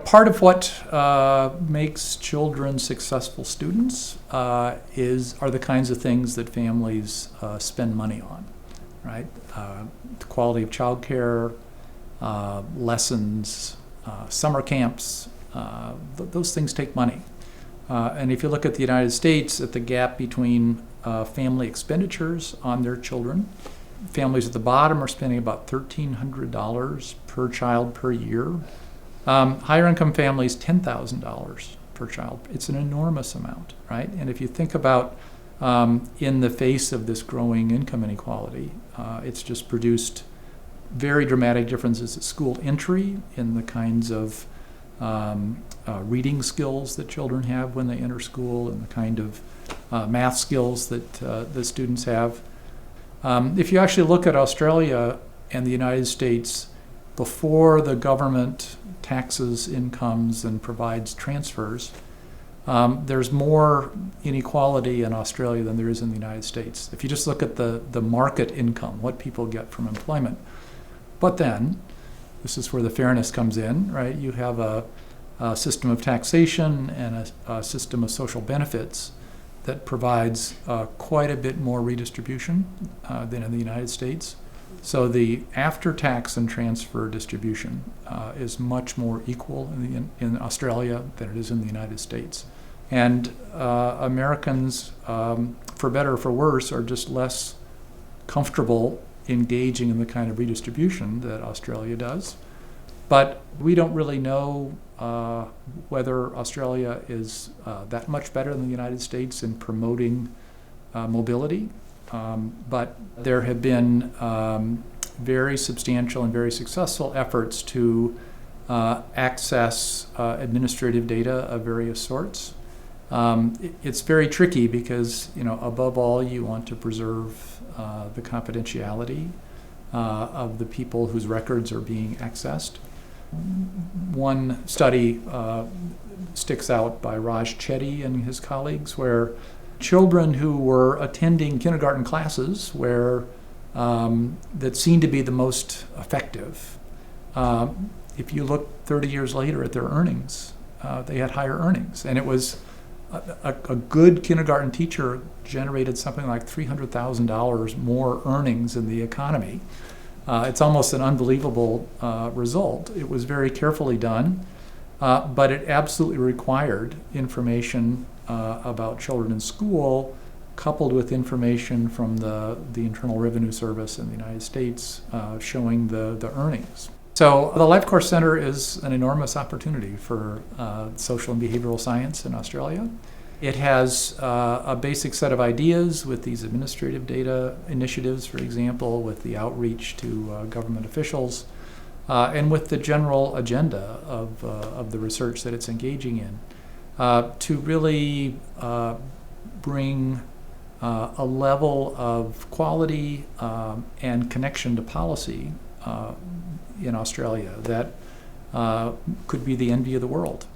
Part of what makes children successful students are the kinds of things that families spend money on, right? The quality of childcare, lessons, summer camps, those things take money. And if you look at the United States, at the gap between family expenditures on their children, families at the bottom are spending about $1,300 per child per year. Higher income families, $10,000 per child. It's an enormous amount, right? And if you think about in the face of this growing income inequality, it's just produced very dramatic differences at school entry in the kinds of reading skills that children have when they enter school and the kind of math skills that the students have. If you actually look at Australia and the United States before the government taxes incomes and provides transfers, there's more inequality in Australia than there is in the United States. If you just look at the market income, what people get from employment. But then, this is where the fairness comes in, right? You have a system of taxation and a system of social benefits that provides quite a bit more redistribution than in the United States. So the after-tax and transfer distribution is much more equal in Australia than it is in the United States. And Americans, for better or for worse, are just less comfortable engaging in the kind of redistribution that Australia does. But we don't really know whether Australia is that much better than the United States in promoting mobility. But there have been very substantial and very successful efforts to access administrative data of various sorts. It's very tricky because, above all, you want to preserve the confidentiality of the people whose records are being accessed. One study sticks out by Raj Chetty and his colleagues where children who were attending kindergarten classes that seemed to be the most effective, if you look 30 years later at their earnings, they had higher earnings. And it was a good kindergarten teacher generated something like $300,000 more earnings in the economy. It's almost an unbelievable result. It was very carefully done, but it absolutely required information about children in school, coupled with information from the Internal Revenue Service in the United States showing the earnings. So the Life Course Center is an enormous opportunity for social and behavioral science in Australia. It has a basic set of ideas with these administrative data initiatives, for example, with the outreach to government officials, and with the general agenda of the research that it's engaging in, to really bring a level of quality and connection to policy in Australia that could be the envy of the world.